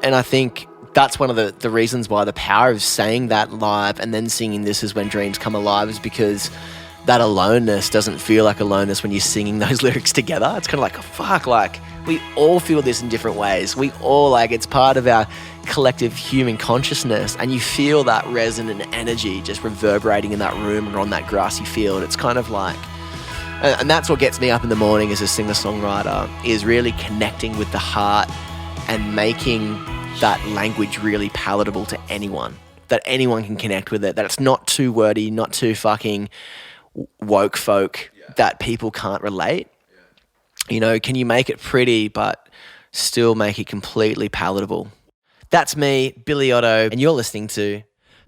And I think that's one of the reasons why the power of saying that live and then singing This Is When Dreams Come Alive is because that aloneness doesn't feel like aloneness when you're singing those lyrics together. It's kind of like, fuck, like we all feel this in different ways. We all, like, it's part of our collective human consciousness, and you feel that resonant energy just reverberating in that room or on that grassy field. It's kind of like, and that's what gets me up in the morning as a singer-songwriter, is really connecting with the heart and making that language really palatable to anyone, that anyone can connect with it, that it's not too wordy, not too fucking woke folk, that people can't relate. You know, can you make it pretty but still make it completely palatable? That's me, Billy Otto, and you're listening to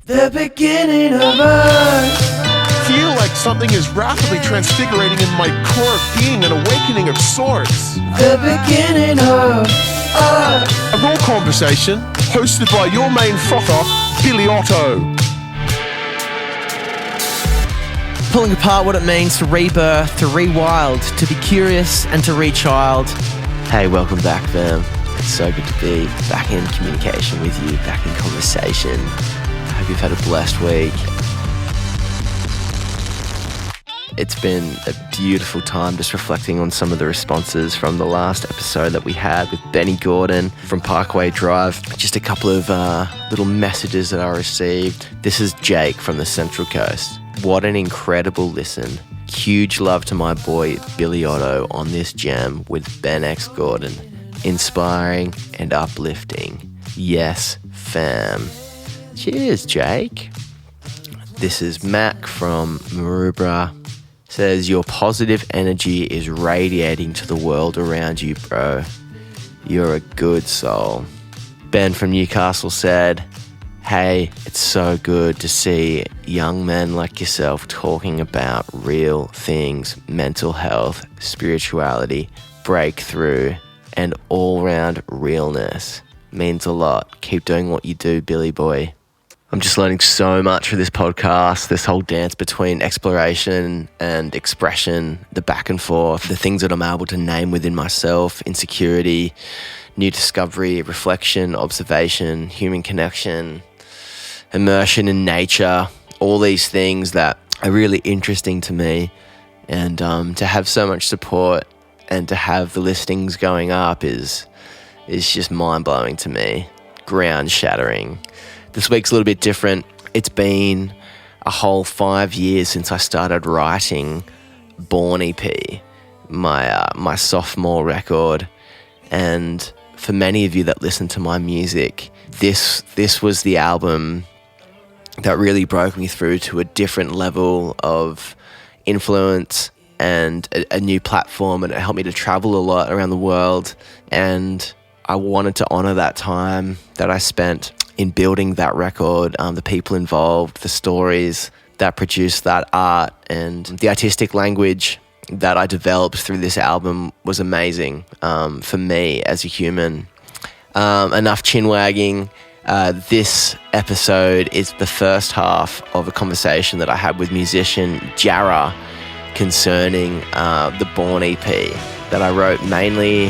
The Beginning of Us. Feel like something is rapidly transfigurating in my core of being, an awakening of sorts. The Beginning of Us. A raw conversation hosted by your main frother, Billy Otto. Pulling apart what it means to rebirth, to rewild, to be curious, and to rechild. Hey, welcome back, fam. It's so good to be back in communication with you, back in conversation. I hope you've had a blessed week. It's been a beautiful time just reflecting on some of the responses from the last episode that we had with Benny Gordon from Parkway Drive. Just a couple of little messages that I received. This is Jake from the Central Coast. What an incredible listen. Huge love to my boy Billy Otto on this jam with Ben X Gordon. Inspiring and uplifting. Yes, fam. Cheers, Jake. This is Mac from Maroubra. Says, your positive energy is radiating to the world around you, bro. You're a good soul. Ben from Newcastle said, hey, it's so good to see young men like yourself talking about real things, mental health, spirituality, breakthrough, and all-round realness. Means a lot. Keep doing what you do, Billy boy. I'm just learning so much for this podcast, this whole dance between exploration and expression, the back and forth, the things that I'm able to name within myself, insecurity, new discovery, reflection, observation, human connection, immersion in nature, all these things that are really interesting to me. And to have so much support and to have the listings going up is just mind-blowing to me, ground-shattering. This week's a little bit different. It's been a whole 5 years since I started writing BØRN EP, my sophomore record. And for many of you that listen to my music, this was the album that really broke me through to a different level of influence and a new platform, and it helped me to travel a lot around the world. And I wanted to honor that time that I spent in building that record, the people involved, the stories that produced that art, and the artistic language that I developed through this album was amazing for me as a human. Enough chin wagging. This episode is the first half of a conversation that I had with musician Jarrah concerning the BØRN EP that I wrote mainly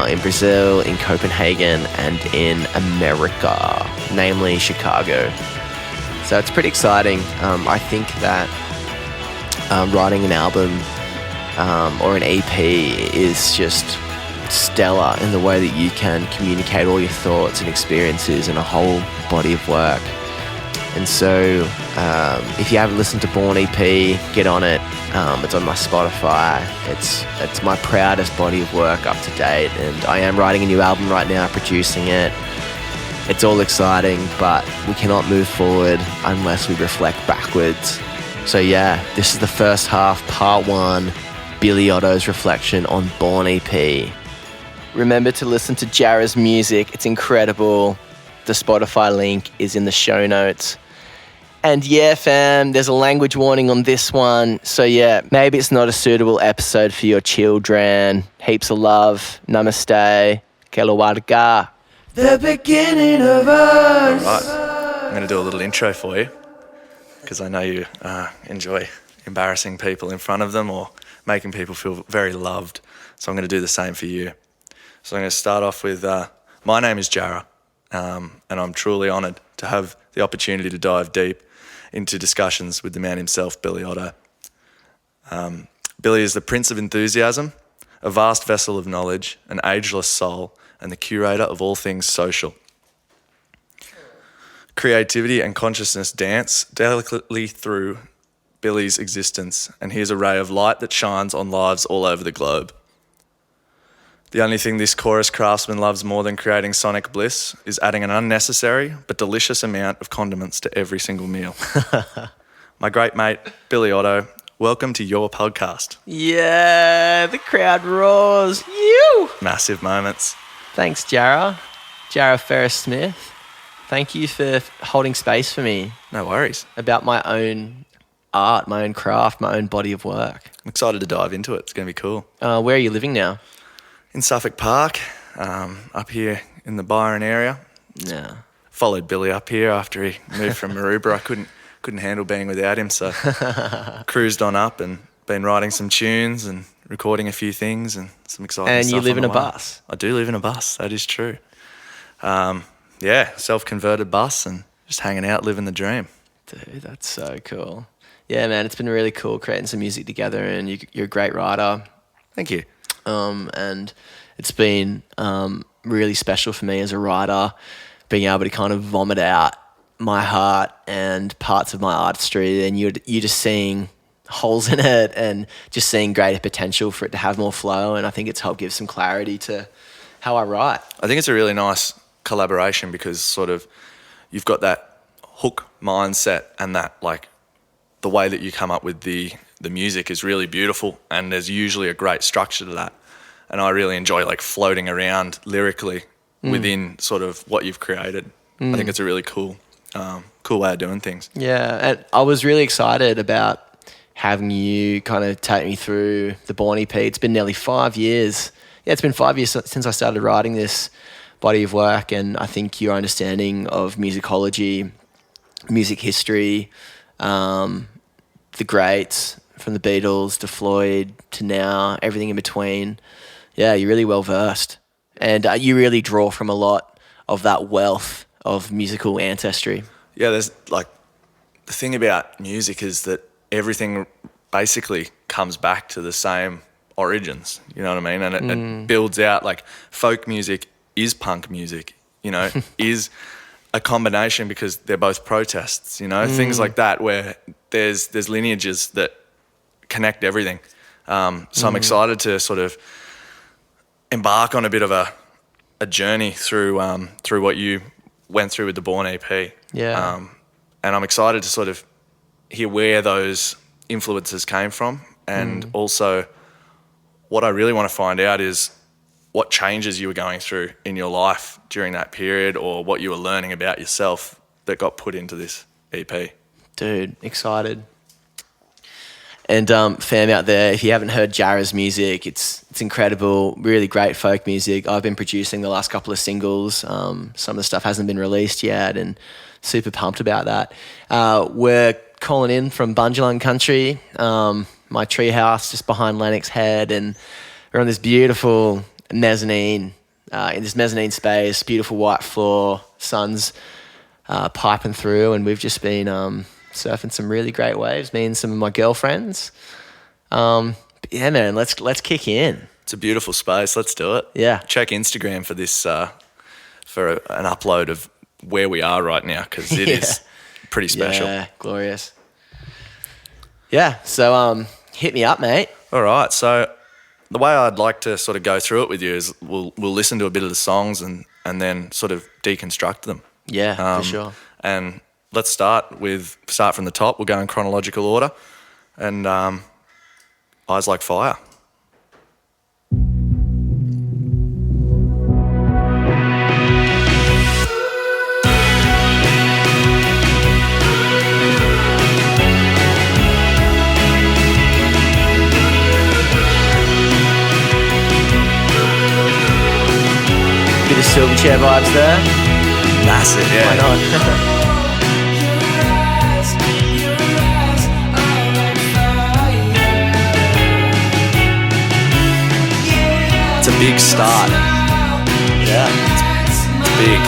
in Brazil, in Copenhagen, and in America, namely Chicago. So it's pretty exciting. I think that writing an album or an EP is just stellar in the way that you can communicate all your thoughts and experiences in a whole body of work. And so if you haven't listened to BØRN EP, get on it. It's on my Spotify. It's my proudest body of work up to date, and I am writing a new album right now, producing it. It's all exciting, but we cannot move forward unless we reflect backwards. So yeah, this is the first half, part one, Billy Otto's reflection on BØRN EP. Remember to listen to Jarrah's music. It's incredible. The Spotify link is in the show notes. And yeah, fam, there's a language warning on this one. So yeah, maybe it's not a suitable episode for your children. Heaps of love. Namaste. Kelowarga. The beginning of us. All right. I'm going to do a little intro for you because I know you enjoy embarrassing people in front of them or making people feel very loved. So I'm going to do the same for you. So I'm going to start off with, my name is Jarrah, and I'm truly honoured to have the opportunity to dive deep into discussions with the man himself, Billy Otto. Billy is the prince of enthusiasm, a vast vessel of knowledge, an ageless soul, and the curator of all things social. Creativity and consciousness dance delicately through Billy's existence, and he is a ray of light that shines on lives all over the globe. The only thing this chorus craftsman loves more than creating sonic bliss is adding an unnecessary but delicious amount of condiments to every single meal. My great mate, Billy Otto, welcome to your podcast. Yeah, the crowd roars. You! Massive moments. Thanks, Jarrah. Jarrah Ferris-Smith. Thank you for holding space for me No worries. about my own art, my own craft, my own body of work. I'm excited to dive into it. It's going to be cool. Where are you living now? In Suffolk Park, up here in the Byron area. Yeah. Followed Billy up here after he moved from Maroubra. I couldn't handle being without him, so cruised on up and been writing some tunes and recording a few things and some exciting And stuff. you live on in the a way. bus? I do live in a bus. That is true. Self-converted bus and just hanging out, living the dream. Dude, that's so cool. Yeah, man, it's been really cool creating some music together, and you're a great writer. Thank you. And it's been really special for me as a writer, being able to kind of vomit out my heart and parts of my artistry, and you're just seeing holes in it and just seeing greater potential for it to have more flow. And I think it's helped give some clarity to how I write. I think it's a really nice collaboration because sort of you've got that hook mindset and that like the way that you come up with the music is really beautiful, and there's usually a great structure to that. And I really enjoy like floating around lyrically within sort of what you've created. I think it's a really cool way of doing things. Yeah, and I was really excited about having you kind of take me through the BØRN EP. It's been nearly 5 years. Yeah, it's been 5 years since I started writing this body of work, and I think your understanding of musicology, music history, the greats, from the Beatles to Floyd to now, everything in between. Yeah, you're really well versed, and you really draw from a lot of that wealth of musical ancestry. Yeah, there's like the thing about music is that everything basically comes back to the same origins, you know what I mean? And it builds out, like folk music is punk music, you know, is a combination because they're both protests, you know, things like that where there's lineages that connect everything. So I'm excited to sort of embark on a bit of a journey through what you went through with the BØRN EP. Yeah. And I'm excited to sort of hear where those influences came from, and also what I really want to find out is what changes you were going through in your life during that period, or what you were learning about yourself that got put into this EP. Dude, excited. And fam out there, if you haven't heard Jarrah's music, it's incredible, really great folk music. I've been producing the last couple of singles. Some of the stuff hasn't been released yet, and super pumped about that. We're calling in from Bundjalung country, my treehouse just behind Lennox Head, and we're on this beautiful mezzanine, in this mezzanine space, beautiful white floor, sun's piping through, and we've just been surfing some really great waves, me and some of my girlfriends. But yeah, man, let's kick in. It's a beautiful space. Let's do it. Yeah. Check Instagram for this, for an upload of where we are right now, because it is pretty special. Yeah, glorious. Yeah, so hit me up, mate. All right. So the way I'd like to sort of go through it with you is we'll listen to a bit of the songs and then sort of deconstruct them. Yeah, for sure. And let's start from the top. We'll go in chronological order. And Eyes Like Fire. Bit of Silverchair vibes there. Massive, yeah. Why not? It's a big start. Yeah. It's big.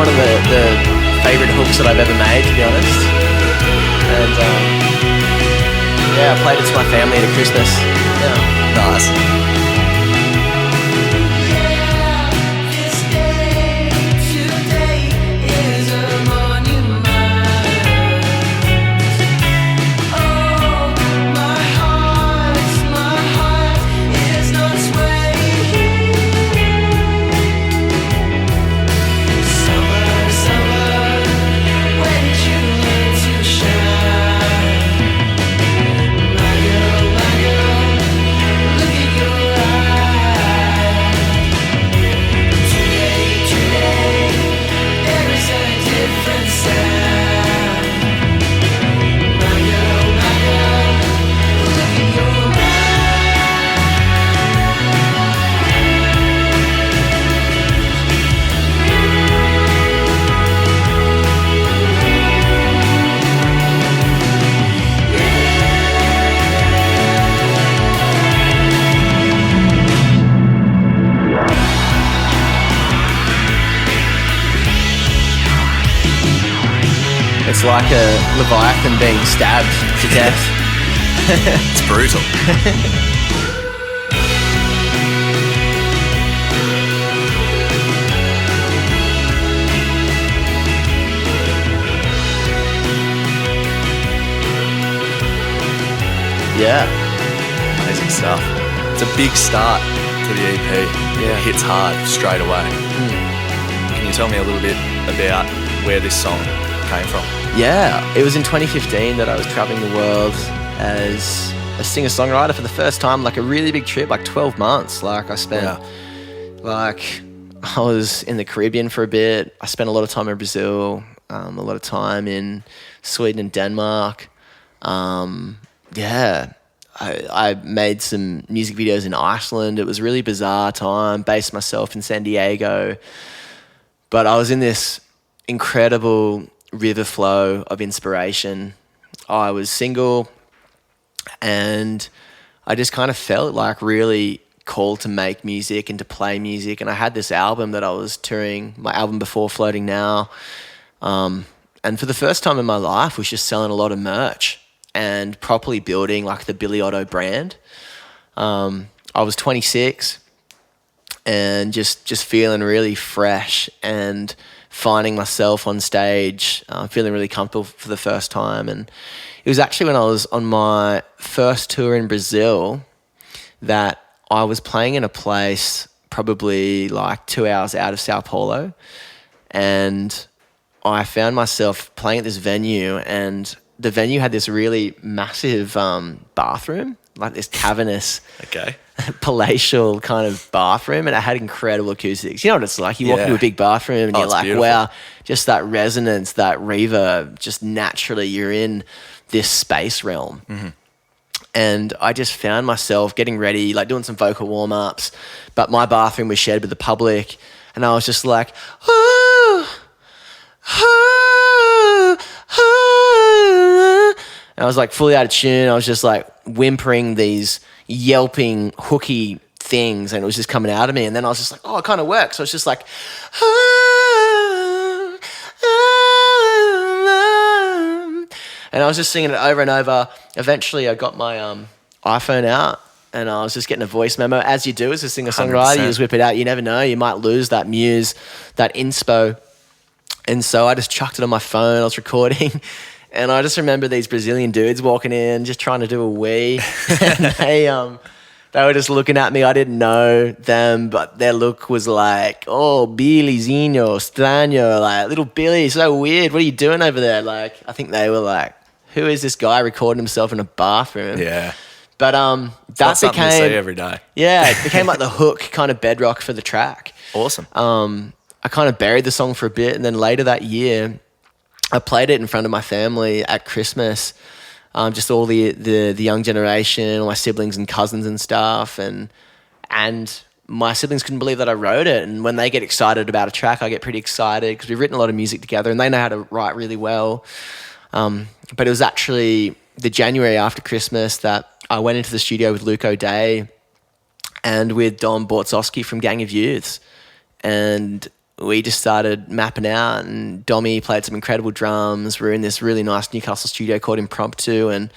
one of the favourite hooks that I've ever made, to be honest. And yeah, I played it to my family at a Christmas. Yeah. Nice. It's like a Leviathan being stabbed to death. It's brutal. Yeah. Amazing stuff. It's a big start to the EP. Yeah. It hits hard straight away. Can you tell me a little bit about where this song came from? Yeah, it was in 2015 that I was traveling the world as a singer-songwriter for the first time, like a really big trip, like 12 months. Like I spent, like I was in the Caribbean for a bit. I spent a lot of time in Brazil, a lot of time in Sweden and Denmark. Yeah, I made some music videos in Iceland. It was a really bizarre time, based myself in San Diego. But I was in this incredible river flow of inspiration. I was single and I just kind of felt like really called to make music and to play music. And I had this album that I was touring, my album before Floating Now. And for the first time in my life was just selling a lot of merch and properly building like the Billy Otto brand. I was 26 and just feeling really fresh and finding myself on stage, feeling really comfortable for the first time. And it was actually when I was on my first tour in Brazil that I was playing in a place probably like 2 hours out of Sao Paulo. And I found myself playing at this venue, and the venue had this really massive bathroom, like this cavernous, palatial kind of bathroom, and it had incredible acoustics. You know what it's like? You walk into a big bathroom and you're like, beautiful. Wow, just that resonance, that reverb, just naturally you're in this space realm. Mm-hmm. And I just found myself getting ready, like doing some vocal warm-ups, but my bathroom was shared with the public, and I was just like, oh, oh, oh. And I was like fully out of tune. I was just like whimpering these yelping, hooky things, and it was just coming out of me. And then I was just like, oh, it kind of works. So it's just like, ah, ah, ah. And I was just singing it over and over. Eventually, I got my iPhone out, and I was just getting a voice memo, as you do as a singer-songwriter. You just whip it out. You never know. You might lose that muse, that inspo. And so I just chucked it on my phone. I was recording. And I just remember these Brazilian dudes walking in, just trying to do a wee. And they were just looking at me. I didn't know them, but their look was like, oh, Billyzinho, estranho, like, little Billy, so weird. What are you doing over there? Like, I think they were like, who is this guy recording himself in a bathroom? Yeah. But that something became, to see every day. Yeah, it became like the hook, kind of bedrock for the track. Awesome. I kind of buried the song for a bit, and then later that year, I played it in front of my family at Christmas, just all the young generation, all my siblings and cousins and stuff, and my siblings couldn't believe that I wrote it. And when they get excited about a track, I get pretty excited because we've written a lot of music together, and they know how to write really well. But it was actually the January after Christmas that I went into the studio with Luke O'Day and with Dom Bortzowski from Gang of Youths, and we just started mapping out, and Dommy played some incredible drums. We're in this really nice Newcastle studio called Impromptu, and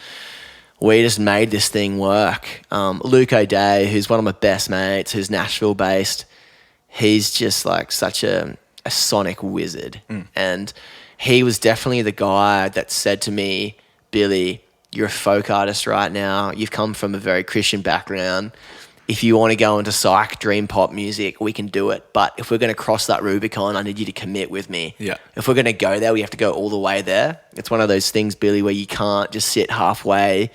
we just made this thing work. Luke O'Day, who's one of my best mates, who's Nashville based, he's just like such a sonic wizard. And he was definitely the guy that said to me, Billy, you're a folk artist right now. You've come from a very Christian background. If you want to go into psych, dream pop music, we can do it. But if we're going to cross that Rubicon, I need you to commit with me. Yeah. If we're going to go there, we have to go all the way there. It's one of those things, Billy, where you can't just sit halfway.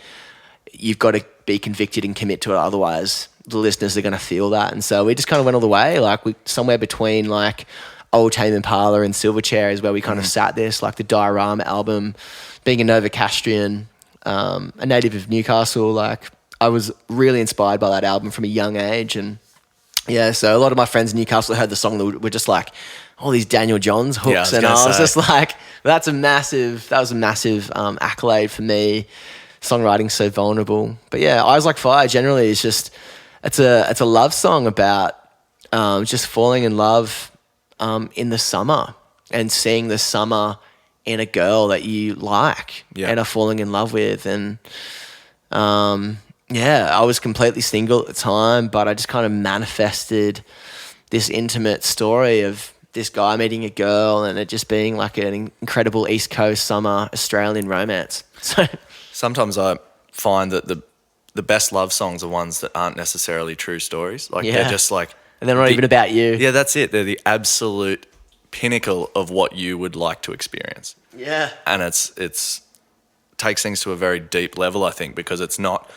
You've got to be convicted and commit to it. Otherwise, the listeners are going to feel that. And so we just kind of went all the way. Like somewhere between like Old Tame Impala and Silverchair is where we kind of sat this. Like the Diorama album, being a Novocastrian, a native of Newcastle, like I was really inspired by that album from a young age. And yeah, so a lot of my friends in Newcastle heard the song that were just like, all these Daniel Johns hooks. And I was just like, that was a massive accolade for me. Songwriting's so vulnerable. But yeah, Eyes Like Fire generally is just, it's a love song about just falling in love in the summer and seeing the summer in a girl that you like and are falling in love with. And I was completely single at the time, but I just kind of manifested this intimate story of this guy meeting a girl and it just being like an incredible East Coast summer Australian romance. So sometimes I find that the best love songs are ones that aren't necessarily true stories. Like they're just like, and they're not even about you. Yeah, that's it. They're the absolute pinnacle of what you would like to experience. Yeah. And it's takes things to a very deep level, I think, because it's not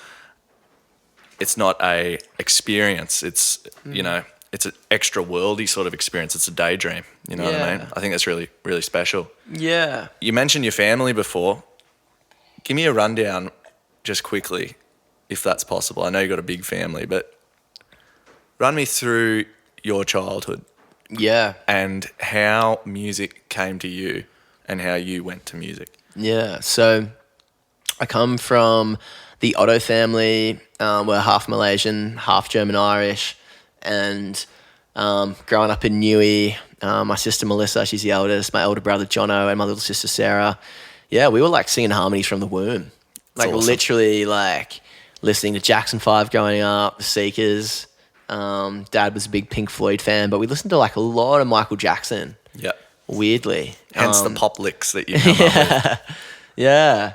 a experience. It's you know, it's an extra worldy sort of experience. It's a daydream. You know what I mean? I think that's really, really special. Yeah. You mentioned your family before. Give me a rundown just quickly, if that's possible. I know you've got a big family, but run me through your childhood. Yeah. And how music came to you and how you went to music. Yeah. So I come from the Otto family. We're half Malaysian, half German-Irish. And growing up in Newey, my sister Melissa, she's the eldest, my older brother Jono, and my little sister Sarah. Yeah, we were like singing harmonies from the womb. Like awesome. Literally like listening to Jackson 5 growing up, The Seekers. Dad was a big Pink Floyd fan, but we listened to like a lot of Michael Jackson. Yeah. Weirdly. Hence the pop licks that you come up with. Yeah.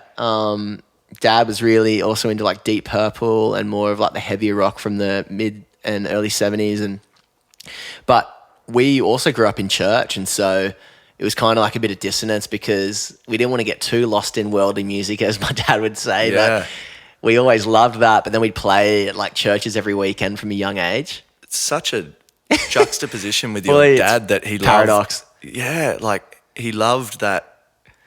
Dad was really also into like Deep Purple and more of like the heavier rock from the mid and early 70s. But we also grew up in church, and so it was kind of like a bit of dissonance because we didn't want to get too lost in worldly music, as my dad would say. Yeah. But we always loved that, but then we'd play at like churches every weekend from a young age. It's such a juxtaposition with your dad that he paradox. Loved. Yeah, like he loved that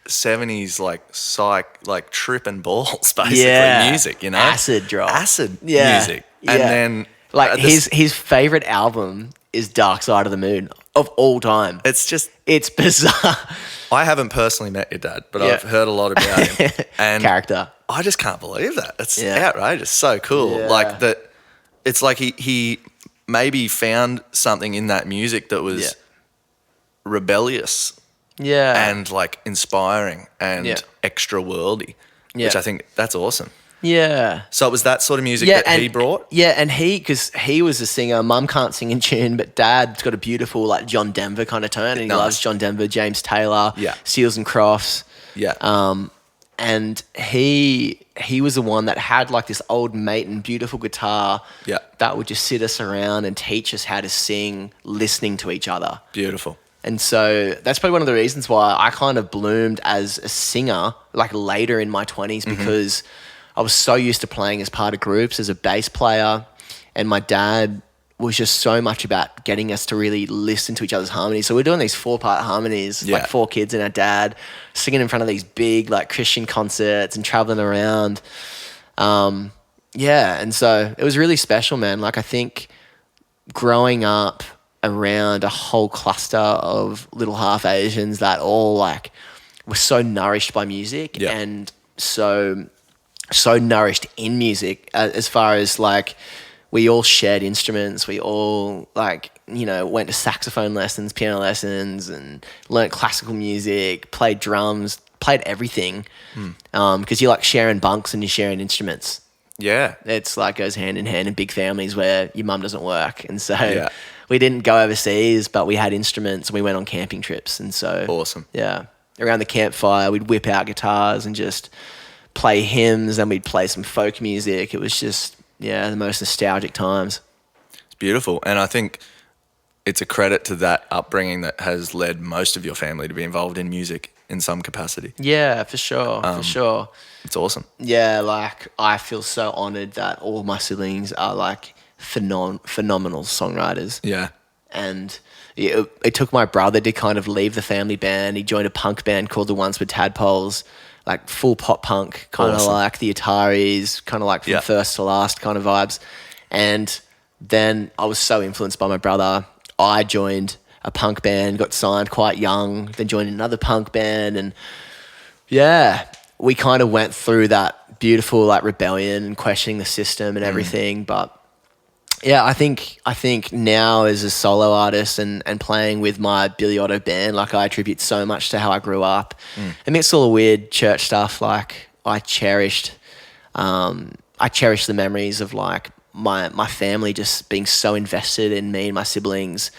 70s like psych, like tripping balls basically music, you know? Acid drop. Acid music. And then like his favorite album is Dark Side of the Moon of all time. It's bizarre. I haven't personally met your dad, but I've heard a lot about him. And character. I just can't believe that. It's outrageous. So cool. Yeah. Like that. It's like he maybe found something in that music that was rebellious. Yeah. And like inspiring and extra worldy, which I think that's awesome. Yeah. So it was that sort of music that he brought? Yeah, and because he was a singer. Mum can't sing in tune, but Dad's got a beautiful like John Denver kind of tone, and he loves John Denver, James Taylor, Seals and Crofts. Yeah. And he was the one that had like this old mate and beautiful guitar that would just sit us around and teach us how to sing, listening to each other. Beautiful. And so that's probably one of the reasons why I kind of bloomed as a singer like later in my 20s, because I was so used to playing as part of groups as a bass player, and my dad was just so much about getting us to really listen to each other's harmonies. So we're doing these 4-part harmonies, like 4 kids and our dad, singing in front of these big like Christian concerts and traveling around. And so it was really special, man. Like I think growing up around a whole cluster of little half Asians that all like were so nourished by music and so nourished in music, as far as like we all shared instruments, we all like went to saxophone lessons, piano lessons, and learnt classical music, played drums, played everything. Because you're like sharing bunks and you're sharing instruments. Yeah. It's like goes hand in hand in big families where your mum doesn't work. And so Yeah. we didn't go overseas, but we had instruments and we went on camping trips. And so, Awesome. yeah, around the campfire, we'd whip out guitars and just play hymns, and we'd play some folk music. It was just, the most nostalgic times. It's beautiful. And I think it's a credit to that upbringing that has led most of your family to be involved in music in some capacity. Yeah, for sure, for sure. It's awesome. Yeah, like I feel so honoured that all my siblings are like phenomenal songwriters. Yeah. And it took my brother to kind of leave the family band. He joined a punk band called the Ones with Tadpoles, like full pop punk, kind of Awesome. like the Ataris, kind of like from first to last kind of vibes. And then I was so influenced by my brother. I joined a punk band, got signed quite young, then joined another punk band. And yeah, we kind of went through that beautiful like rebellion and questioning the system and everything. But yeah, I think now as a solo artist and playing with my Billy Otto band, like I attribute so much to how I grew up. Amidst all the weird church stuff, like I cherished the memories of like my family just being so invested in me and my siblings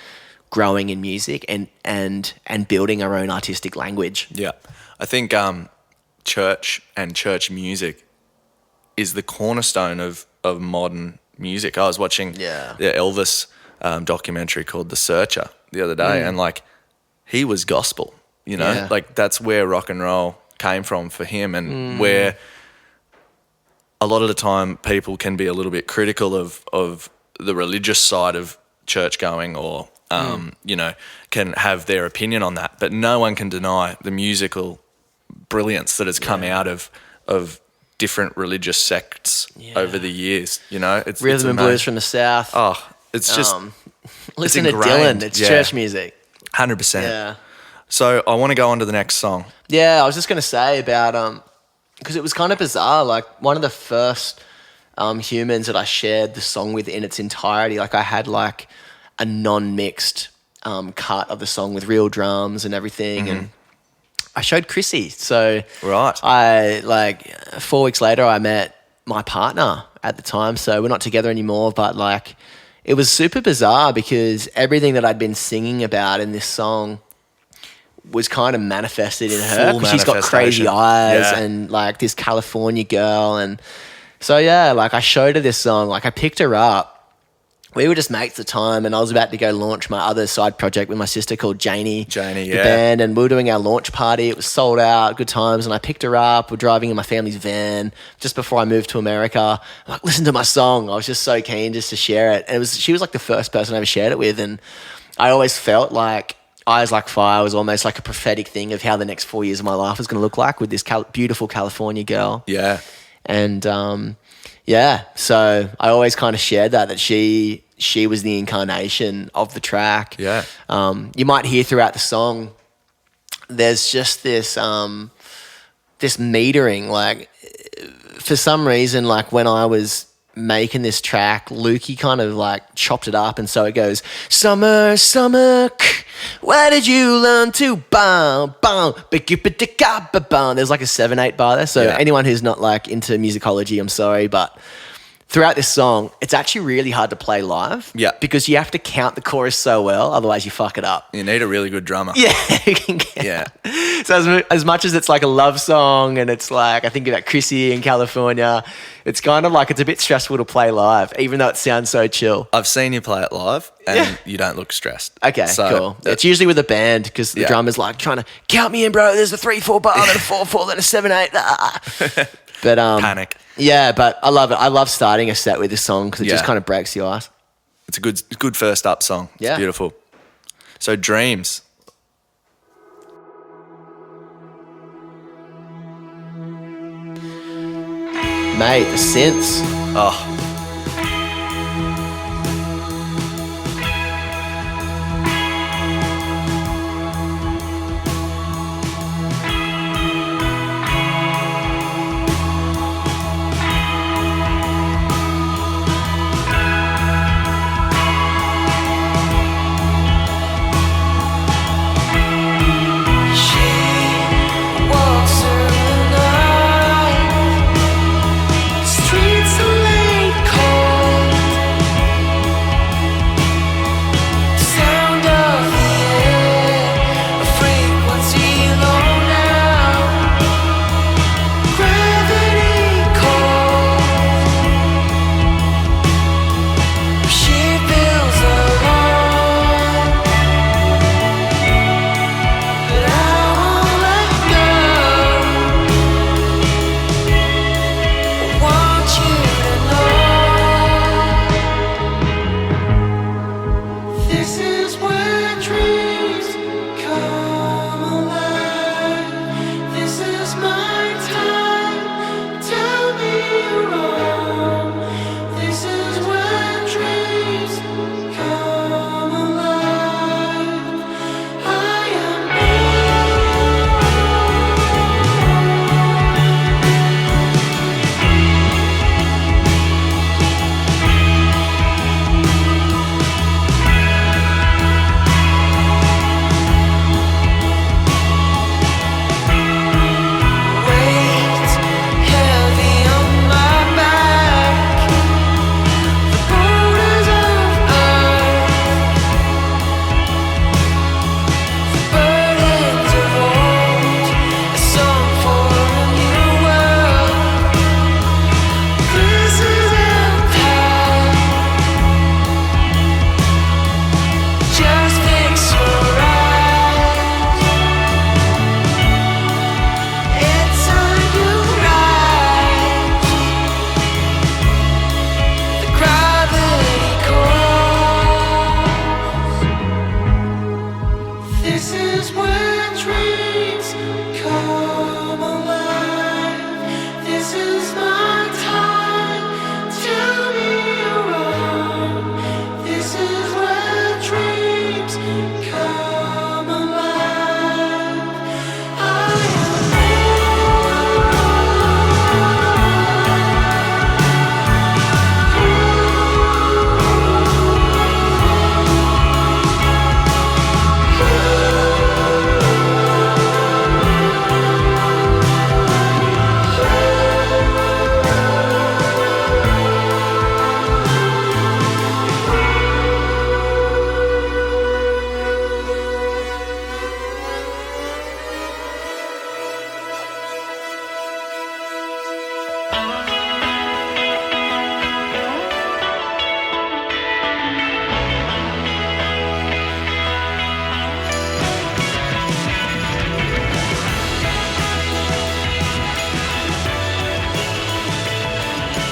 growing in music and building our own artistic language. Yeah. I think church and church music is the cornerstone of modern music. I was watching the Elvis documentary called The Searcher the other day, and like he was gospel, like that's where rock and roll came from for him, and where a lot of the time people can be a little bit critical of the religious side of church going or can have their opinion on that, but no one can deny the musical brilliance that has come out of different religious sects over the years. It's Rhythm and blues from the South. Oh, it's just listen it's to Dylan. ingrained. It's church music. 100%. Yeah. So I want to go on to the next song. Yeah, I was just gonna say about because it was kind of bizarre. Like one of the first humans that I shared the song with in its entirety. Like I had like a non-mixed cut of the song with real drums and everything, and I showed Chrissy. So Right. I 4 weeks later I met my partner at the time. So we're not together anymore, but like it was super bizarre because everything that I'd been singing about in this song was kind of manifested in her. Full 'Cause she's got crazy manifestation. eyes Yeah. and like this California girl. And so, yeah, like I showed her this song, like I picked her up. We were just mates at the time, and I was about to go launch my other side project with my sister called Janie. Janie, the yeah. band, and we were doing our launch party. It was sold out, good times, and I picked her up. We're driving in my family's van just before I moved to America. I'm like, listen to my song. I was just so keen just to share it. And she was like the first person I ever shared it with, and I always felt like Eyes Like Fire was almost like a prophetic thing of how the next 4 years of my life was going to look like with this beautiful California girl. Yeah. And so I always kind of shared that she was the incarnation of the track. Yeah. You might hear throughout the song, there's just this metering. Like for some reason, like when I was making this track, Lukey kind of like chopped it up, and so it goes summer, where did you learn to bam bam? There's like a 7/8 bar there. So anyone who's not like into musicology, I'm sorry, but throughout this song, it's actually really hard to play live. Yeah. Because you have to count the chorus so well, otherwise you fuck it up. You need a really good drummer. Yeah, you can get Yeah. So as much as it's like a love song and it's like, I think about Chrissy in California, it's kind of like it's a bit stressful to play live, even though it sounds so chill. I've seen you play it live and you don't look stressed. Okay, So cool. It's usually with a band because the drummer's like trying to count me in, bro. There's a 3/4 bar, then a 4/4, then a 7/8. But Panic. Yeah, but I love it. I love starting a set with this song because it just Yeah. kind of breaks the ice. It's a good first up song. It's Yeah. beautiful. So Dreams. Mate, the synths. Oh,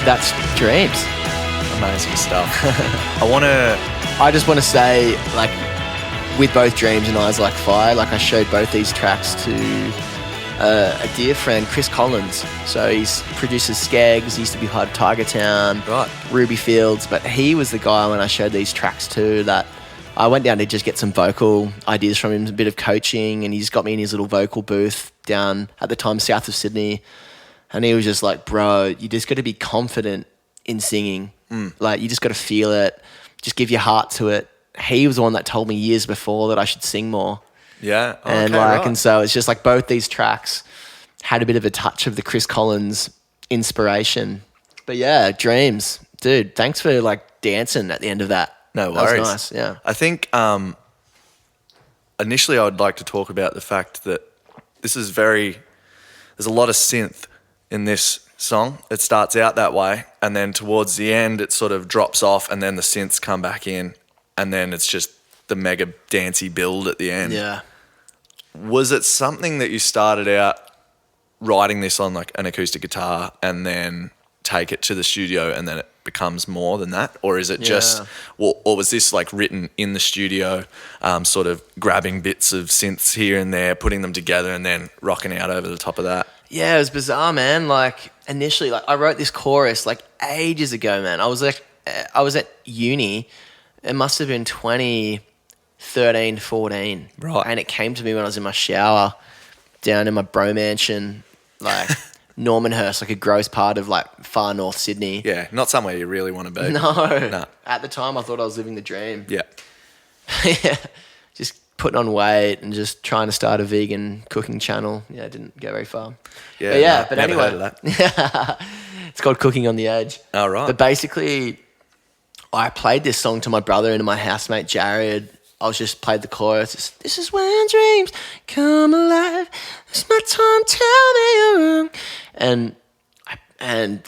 that's Dreams. Amazing stuff. I just want to say, like, with both Dreams and Eyes Like Fire, like I showed both these tracks to a dear friend, Chris Collins. So he's produces Skeggs, he used to be part of Tiger Town, Right. Ruby Fields, but he was the guy when I showed these tracks to that I went down to just get some vocal ideas from him, a bit of coaching, and he just got me in his little vocal booth down at the time south of Sydney. And he was just like, bro, you just got to be confident in singing. Like, you just got to feel it. Just give your heart to it. He was the one that told me years before that I should sing more. Yeah. Oh, And okay, right. and so it's just like both these tracks had a bit of a touch of the Chris Collins inspiration. But yeah, Dreams. Dude, thanks for like dancing at the end of that. No That worries. was nice, yeah. I think initially I would like to talk about the fact that there's a lot of synth in this song. It starts out that way, and then towards the end it sort of drops off, and then the synths come back in, and then it's just the mega dancey build at the end. Yeah. Was it something that you started out writing this on like an acoustic guitar and then take it to the studio and then it becomes more than that? Or is it just, or was this like written in the studio, sort of grabbing bits of synths here and there, putting them together and then rocking out over the top of that? Yeah, it was bizarre, man. Like initially, like I wrote this chorus like ages ago, man. I was at uni. It must have been 2013, 14. Right. And it came to me when I was in my shower down in my bro mansion, like Normanhurst, like a gross part of like far north Sydney. Yeah, not somewhere you really want to be. No. At the time, I thought I was living the dream. Yeah. Yeah. Just putting on weight and just trying to start a vegan cooking channel. Yeah, it didn't go very far. Yeah, but never anyway. heard of that. It's called Cooking on the Edge. Oh, right. But basically, I played this song to my brother and to my housemate Jarrah. I was just played the chorus. This is when dreams come alive. It's my time, tell me you're wrong. And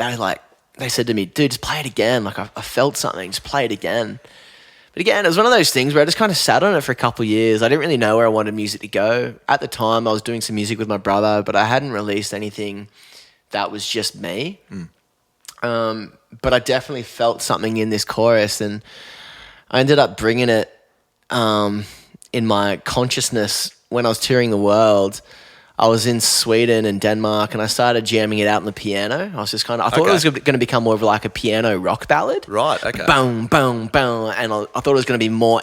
they said to me, dude, just play it again. Like I felt something, just play it again. But again, it was one of those things where I just kind of sat on it for a couple of years. I didn't really know where I wanted music to go. At the time, I was doing some music with my brother, but I hadn't released anything that was just me. But I definitely felt something in this chorus, and I ended up bringing it in my consciousness when I was touring the world. I was in Sweden and Denmark, and I started jamming it out on the piano. I was just I thought it was going to become more of like a piano rock ballad. Right, okay. Boom, boom, boom. And I thought it was going to be more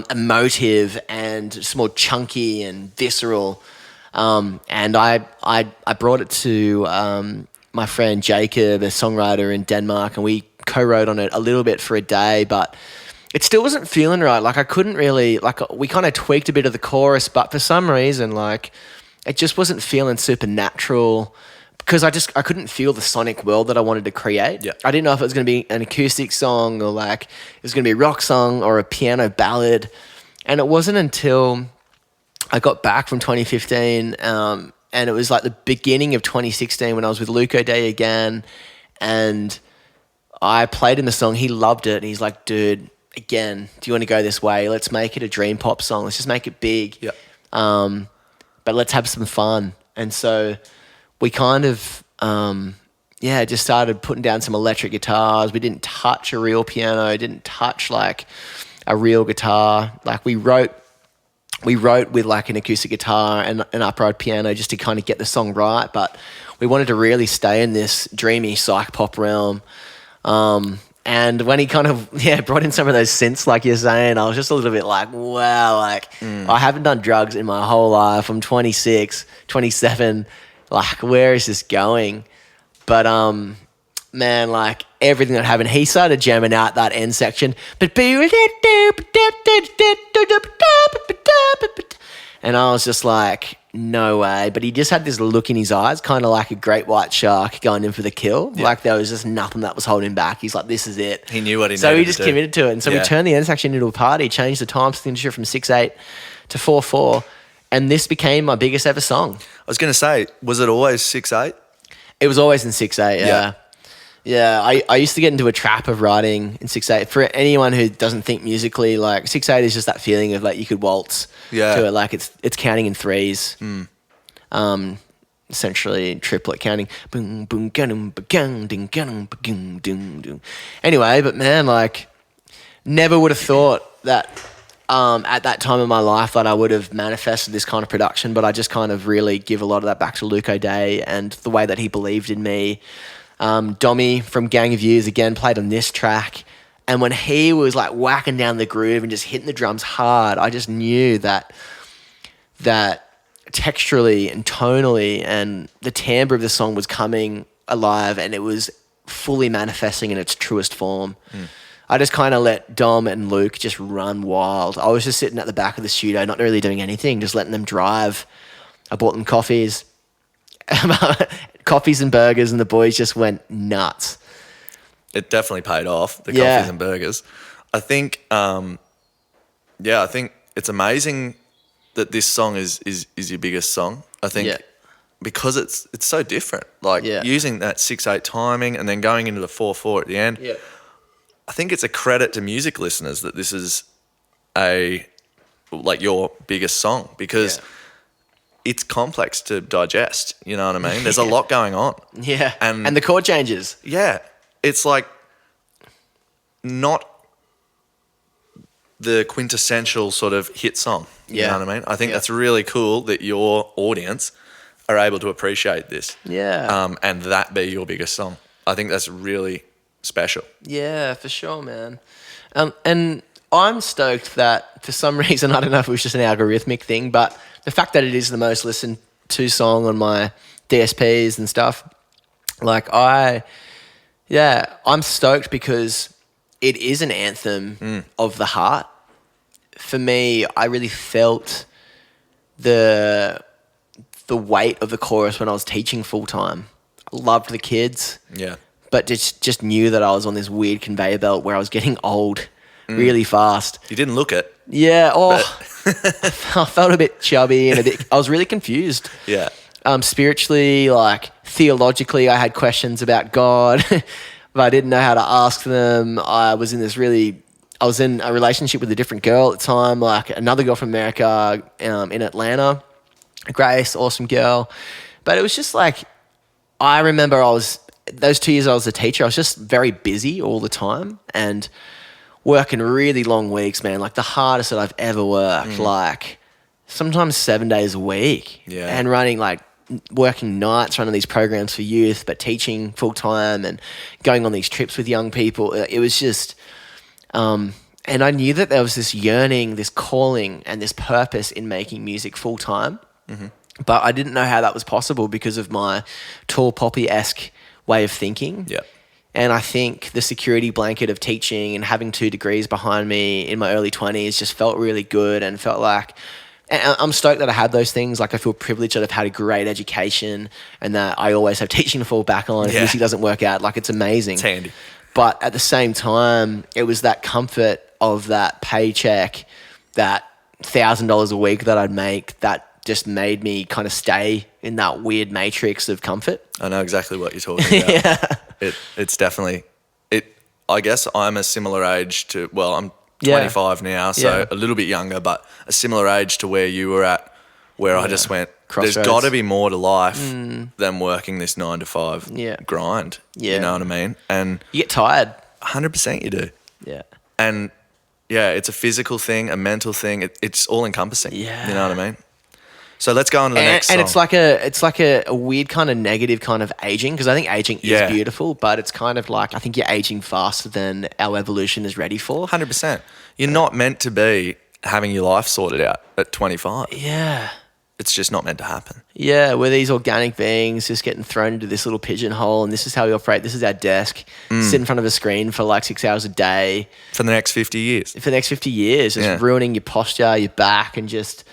emotive and just more chunky and visceral. And I brought it to my friend Jacob, a songwriter in Denmark, and we co-wrote on it a little bit for a day, but it still wasn't feeling right. Like I couldn't really, like we kind of tweaked a bit of the chorus, but for some reason, like it just wasn't feeling super natural because I couldn't feel the sonic world that I wanted to create. Yeah. I didn't know if it was going to be an acoustic song or like it was going to be a rock song or a piano ballad. And it wasn't until I got back from 2015 and it was like the beginning of 2016 when I was with Luke O'Day again, and I played him the song. He loved it. And he's like, dude, again, do you want to go this way? Let's make it a dream pop song. Let's just make it big. Yeah. But let's have some fun. And so we kind of, just started putting down some electric guitars. We didn't touch a real piano, didn't touch like a real guitar. Like we wrote with like an acoustic guitar and an upright piano just to kind of get the song right. But we wanted to really stay in this dreamy psych pop realm. And when he kind of, brought in some of those synths, like you're saying, I was just a little bit like, wow, like I haven't done drugs in my whole life. I'm 26, 27. Like, where is this going? But, man, like everything that happened, he started jamming out that end section. And I was just like, no way. But he just had this look in his eyes, kind of like a great white shark going in for the kill. Yeah. Like there was just nothing that was holding him back. He's like, this is it. He knew what he needed So he just to do. committed to it. And so we turned the end section into a party, changed the time signature from 6/8 to 4/4. And this became my biggest ever song. I was going to say, was it always 6/8? It was always in 6/8, yeah. Yeah, I used to get into a trap of writing in 6/8. For anyone who doesn't think musically, like 6/8 is just that feeling of like you could waltz to it, like it's counting in threes. essentially triplet counting. Boom, boom, ga-dum, ba-gang, ding, ga-dum, ba-ging, ding, ding. Anyway, but man, like, never would have thought that at that time in my life that I would have manifested this kind of production, but I just kind of really give a lot of that back to Luke O'Day and the way that he believed in me. Dommy from Gang of Youths, again, played on this track. And when he was like whacking down the groove and just hitting the drums hard, I just knew that texturally and tonally and the timbre of the song was coming alive and it was fully manifesting in its truest form. I just kind of let Dom and Luke just run wild. I was just sitting at the back of the studio, not really doing anything, just letting them drive. I bought them coffees and burgers, and the boys just went nuts. It definitely paid off, the coffees and burgers. I think, I think it's amazing that this song is your biggest song. I think because it's so different. Like using that 6/8 timing and then going into the 4/4 at the end. Yeah. I think it's a credit to music listeners that this is your biggest song because it's complex to digest. You know what I mean? There's a lot going on. Yeah. And the chord changes. Yeah. It's like not the quintessential sort of hit song. You know what I mean? I think that's really cool that your audience are able to appreciate this. Yeah. And that be your biggest song. I think that's really special. Yeah, for sure, man. And I'm stoked that for some reason, I don't know if it was just an algorithmic thing, but the fact that it is the most listened to song on my DSPs and stuff, like I'm stoked because it is an anthem of the heart. For me, I really felt the weight of the chorus when I was teaching full time. I loved the kids. Yeah. But just knew that I was on this weird conveyor belt where I was getting old really fast. You didn't look it. Yeah. I felt a bit chubby and I was really confused. Yeah. Spiritually, like theologically, I had questions about God, but I didn't know how to ask them. I was in a relationship with a different girl at the time, like another girl from America in Atlanta, Grace, awesome girl. But it was just like, I remember those 2 years I was a teacher, I was just very busy all the time and working really long weeks, man, like the hardest that I've ever worked, like sometimes 7 days a week and working nights, running these programs for youth, but teaching full time and going on these trips with young people. It was just, and I knew that there was this yearning, this calling and this purpose in making music full time, but I didn't know how that was possible because of my tall poppy-esque way of thinking. Yeah. And I think the security blanket of teaching and having 2 degrees behind me in my early 20s just felt really good and felt like, and I'm stoked that I had those things. Like I feel privileged that I've had a great education and that I always have teaching to fall back on if music doesn't work out. Like it's amazing. It's handy. But at the same time, it was that comfort of that paycheck, that $1,000 a week that I'd make that just made me kind of stay in that weird matrix of comfort. I know exactly what you're talking about. It's definitely I guess I'm a similar age to, I'm 25 now, so a little bit younger, but a similar age to where you were at, where I just went, Crossroads. There's got to be more to life than working this 9 to 5 grind. You know what I mean? And you get tired. 100% you do. Yeah. And it's a physical thing, a mental thing. It's all encompassing. Yeah. You know what I mean? So let's go on to the next song. And it's like a weird kind of negative kind of aging, because I think aging is beautiful, but it's kind of like I think you're aging faster than our evolution is ready for. 100%. You're not meant to be having your life sorted out at 25. Yeah. It's just not meant to happen. Yeah, we're these organic beings just getting thrown into this little pigeonhole, and this is how we operate. This is our desk. Sit in front of a screen for like 6 hours a day. For the next 50 years. For the next 50 years, just ruining your posture, your back, and just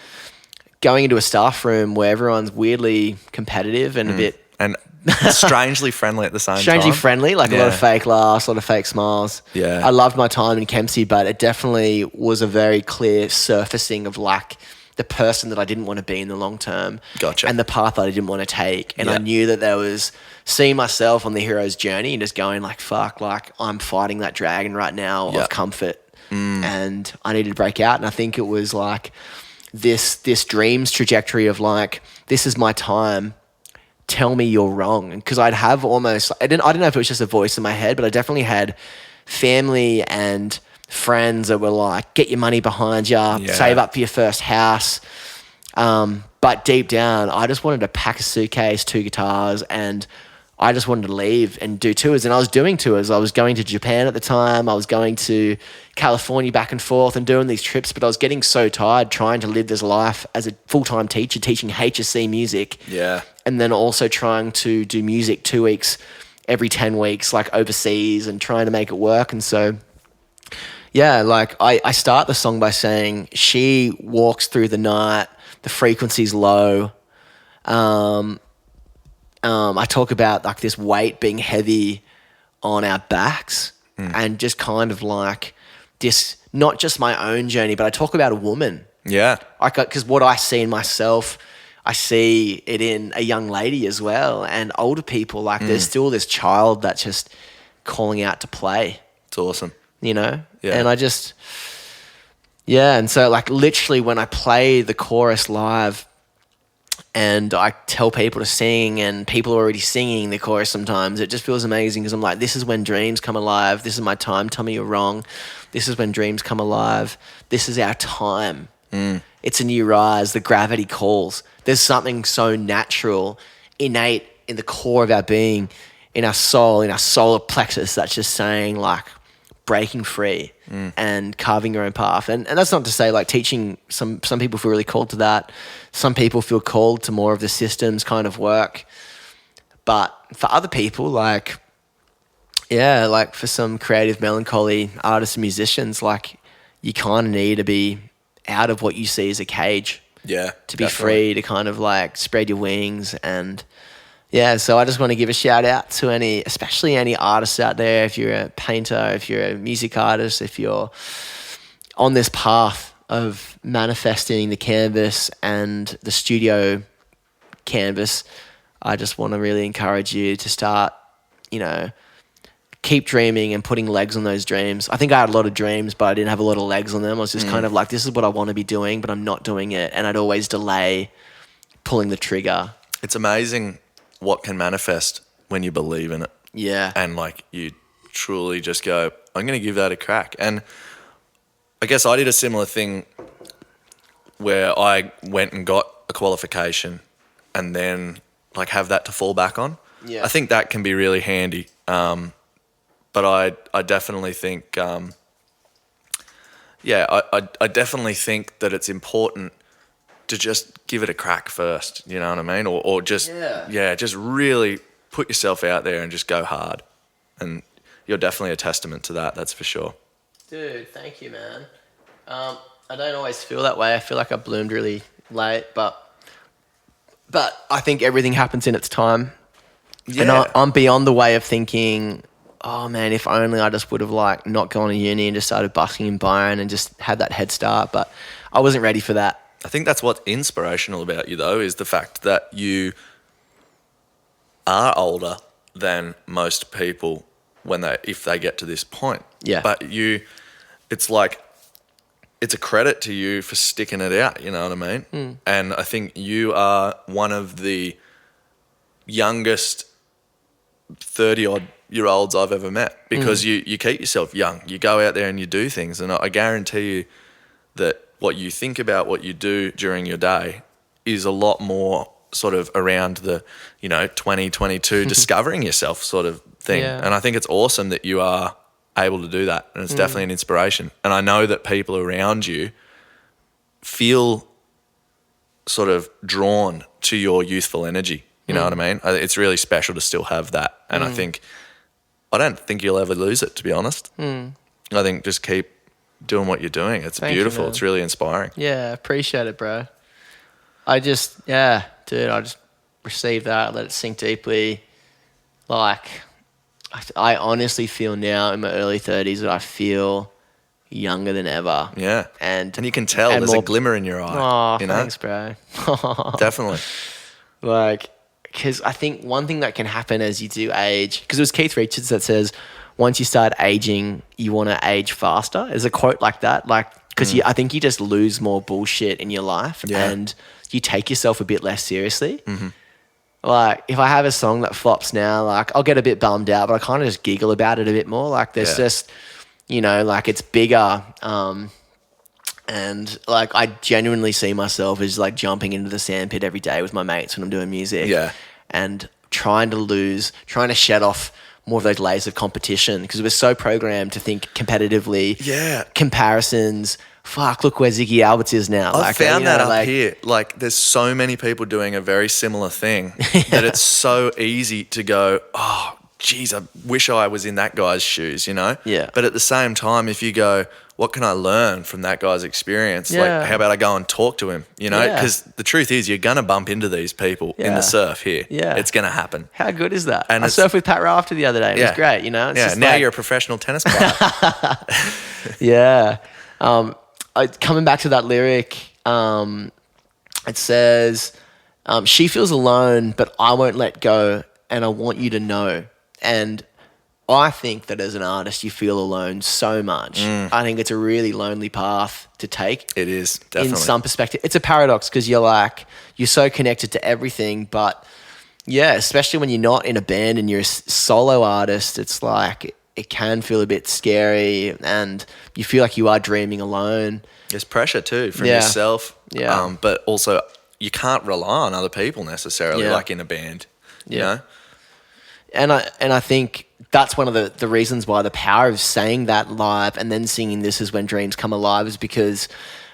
going into a staff room where everyone's weirdly competitive and a bit... And strangely friendly at the same time. Strangely friendly, like a lot of fake laughs, a lot of fake smiles. Yeah. I loved my time in Kempsey, but it definitely was a very clear surfacing of like the person that I didn't want to be in the long term. Gotcha. And the path that I didn't want to take. And I knew that there was seeing myself on the hero's journey and just going like, fuck, like I'm fighting that dragon right now of comfort. And I needed to break out. And I think it was like this dreams trajectory of like, this is my time tell me you're wrong. Because I'd have almost, I don't know if it was just a voice in my head, but I definitely had family and friends that were like, get your money behind you, save up for your first house. But deep down, I just wanted to pack a suitcase, 2 guitars, and I just wanted to leave and do tours. And I was doing tours. I was going to Japan at the time. I was going to California back and forth and doing these trips. But I was getting so tired trying to live this life as a full-time teacher, teaching HSC music. Yeah. And then also trying to do music 2 weeks every 10 weeks, like overseas, and trying to make it work. And so, yeah, like I start the song by saying, she walks through the night, the frequency's low. I talk about like this weight being heavy on our backs and just kind of like this, not just my own journey, but I talk about a woman. Yeah. Because what I see in myself, I see it in a young lady as well, and older people. Like there's still this child that's just calling out to play. It's awesome. You know? Yeah. And I just, yeah. And so like literally when I play the chorus live and I tell people to sing and people are already singing the chorus sometimes, it just feels amazing because I'm like, this is when dreams come alive. This is my time. Tell me you're wrong. This is when dreams come alive. This is our time. It's a new rise. The gravity calls. There's something so natural, innate in the core of our being, in our solar plexus that's just saying like breaking free and carving your own path. And that's not to say like teaching, some people feel really called to that. Some people feel called to more of the systems kind of work. But for other people, like, yeah, like for some creative melancholy artists and musicians, like you kind of need to be out of what you see as a cage. Yeah. To be free, to kind of like spread your wings. And yeah, so I just want to give a shout out to especially any artists out there. If you're a painter, if you're a music artist, if you're on this path of manifesting the canvas and the studio canvas, I just want to really encourage you to start, keep dreaming and putting legs on those dreams. I think I had a lot of dreams, but I didn't have a lot of legs on them. I was just kind of like, this is what I want to be doing, but I'm not doing it. And I'd always delay pulling the trigger. It's amazing what can manifest when you believe in it. Yeah. And like you truly just go, I'm going to give that a crack. And I guess I did a similar thing where I went and got a qualification and then like have that to fall back on. Yeah. I think that can be really handy. But I definitely think, I definitely think that it's important to just give it a crack first, you know what I mean? Or just, just really put yourself out there and just go hard. And you're definitely a testament to that, that's for sure. Dude, thank you, man. I don't always feel that way. I feel like I bloomed really late, but I think everything happens in its time. Yeah. And I'm beyond the way of thinking, oh man, if only I just would have like not gone to uni and just started busking in BØRN and just had that head start. But I wasn't ready for that. I think that's what's inspirational about you though, is the fact that you are older than most people if they get to this point. Yeah. But it's like, it's a credit to you for sticking it out, you know what I mean? And I think you are one of the youngest 30-odd-year-olds I've ever met because you keep yourself young. You go out there and you do things. And I guarantee you that what you think about what you do during your day is a lot more sort of around the, 20, 22, discovering yourself sort of thing. Yeah. And I think it's awesome that you are able to do that. And it's definitely an inspiration. And I know that people around you feel sort of drawn to your youthful energy. You know what I mean? It's really special to still have that. And I don't think you'll ever lose it, to be honest. I think just keep doing what you're doing. It's beautiful. It's really inspiring. Yeah, appreciate it, bro. I just received that, let it sink deeply. Like, I honestly feel now in my early 30s that I feel younger than ever. Yeah. And you can tell there's a glimmer in your eye. Oh, thanks, bro. Definitely. Like, because I think one thing that can happen as you do age, because it was Keith Richards that says, once you start aging, you want to age faster. There's a quote like that, because I think you just lose more bullshit in your life and you take yourself a bit less seriously. Like, if I have a song that flops now, like, I'll get a bit bummed out, but I kind of just giggle about it a bit more. Like, there's just, you know, like, it's bigger. And, like, I genuinely see myself as, like, jumping into the sandpit every day with my mates when I'm doing music. Yeah. And trying to shed off more of those layers of competition, because we're so programmed to think competitively. Yeah. Comparisons. Fuck, look where Ziggy Alberts is now. I found that up here. Like, there's so many people doing a very similar thing that it's so easy to go, oh, geez, I wish I was in that guy's shoes, you know? Yeah. But at the same time, if you go, what can I learn from that guy's experience? Like, how about I go and talk to him, you know? Because the truth is, you're going to bump into these people in the surf here. Yeah. It's going to happen. How good is that? And I surfed with Pat Rafter the other day. It was great, you know? It's just now like, you're a professional tennis player. yeah. Coming back to that lyric, it says, she feels alone, but I won't let go, and I want you to know. And I think that as an artist, you feel alone so much. I think it's a really lonely path to take. It is, definitely. In some perspective. It's a paradox, because you're so connected to everything, but yeah, especially when you're not in a band and you're a solo artist, it's like, it can feel a bit scary, and you feel like you are dreaming alone. There's pressure too from yourself. Yeah. But also, you can't rely on other people necessarily, like in a band. You know? And I think that's one of the reasons why the power of saying that live and then singing This Is When Dreams Come Alive is because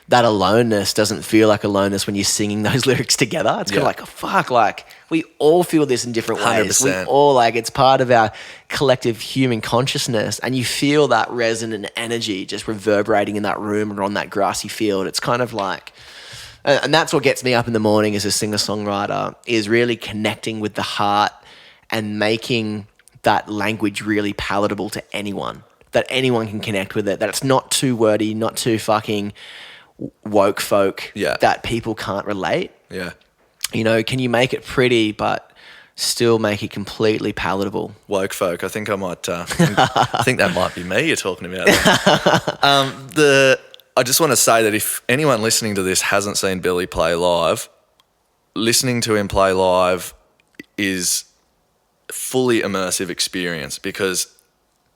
that aloneness doesn't feel like aloneness when you're singing those lyrics together. It's kind of like, oh, fuck, like, we all feel this in different ways. 100%. We all, like, it's part of our collective human consciousness, and you feel that resonant energy just reverberating in that room or on that grassy field. It's kind of like, and that's what gets me up in the morning as a singer-songwriter, is really connecting with the heart and making that language really palatable to anyone, that anyone can connect with it, that it's not too wordy, not too fucking woke folk, that people can't relate. Yeah. You know, can you make it pretty but still make it completely palatable? Woke folk. I think I might. I think that might be me you're talking about. I just want to say that if anyone listening to this hasn't seen Billy play live, listening to him play live is a fully immersive experience, because